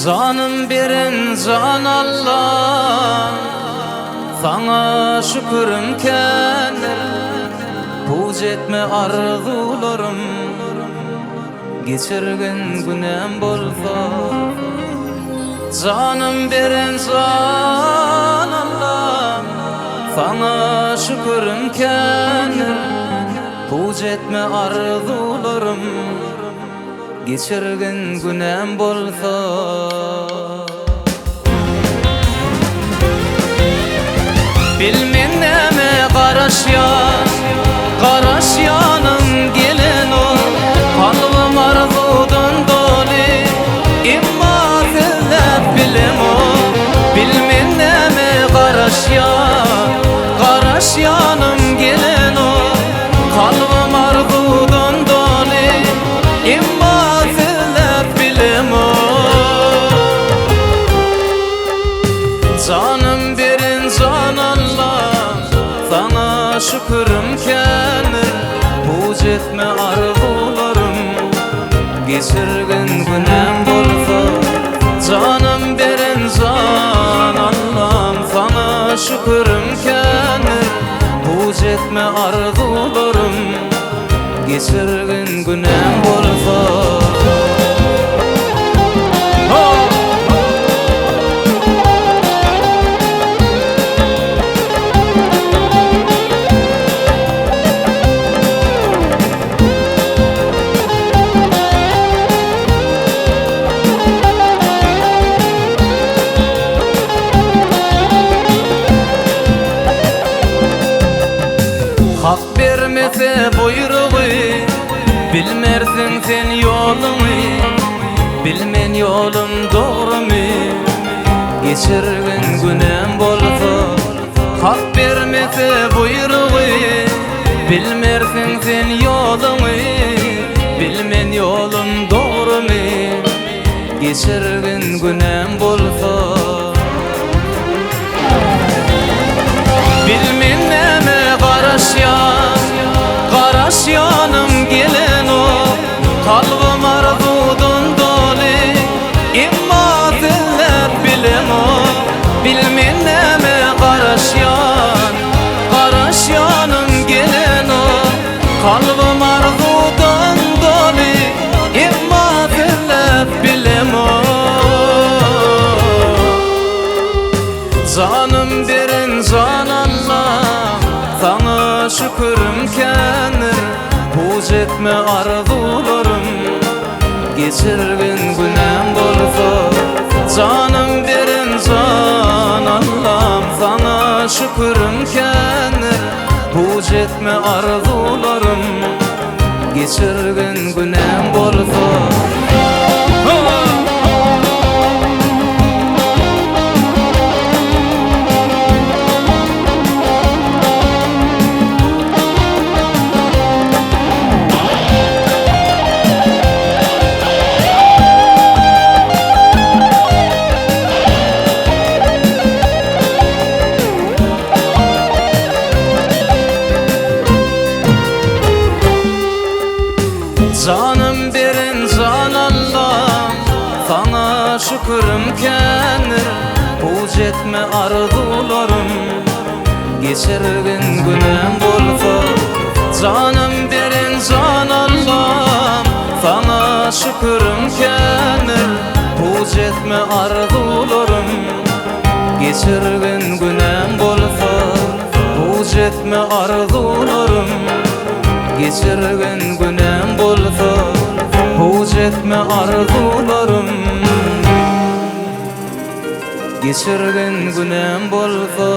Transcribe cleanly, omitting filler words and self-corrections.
Canım birin can Allah, sana şükürüm kendir. Puç etme arzularım, geçirgin günem bolsa. Canım birin can Allah, sana şükürüm kendir. Puç etme arzularım, geçirgin günem bolsa. Bilmenneme qaraş yanım gelin ol. Kalbim arzudan doli, imma sizlep bilim ol. Bilmenneme qaraş yanım gelin ol. Kalbim arzudan doli, imma sizlep bilim ol. Canım birin can Allah, sana şükürüm kendir. Puç etme arzularım, geçirgin günem bolsa. Canım birin can Allah'ım, sana şükürüm kendir. Puç etme arzularım, geçirgin günem bolsa. Hak vermese buyruğu, bilmersin sen yolumu. Bilmen yolum doğru mu, geçirgin günem bolsa. Hak vermese buyruğu, bilmersin sen yolumu. Bilmen yolum doğru mu, geçirgin günem bolsa. Bilmenneme qaraş yanım gelin ol. Kalbim arzudan doli, imma sizlep bilim ol. Bilmenneme qaraş yanım gelin ol. Kalbim arzudan doli, imma sizlep bilim ol. Canım birin can Allah, sana şükürüm kendir. Puç etme arzularım, geçirgin günem bolsa. Canım birin can Allah'ım, sana şükürüm kendir. Puç etme arzularım, geçirgin günem bolsa. Canım birin can Allah, sana şükürüm kendir. Puç etme arzularım, geçirgin günem bolsa. Canım birin can Allah, sana şükürüm kendir. Puç etme arzularım, geçirgin günem bolsa. Puç etme arzularım, geçirgin günem bolsa. Puç etme arzularım, geçirgin günem bolsa.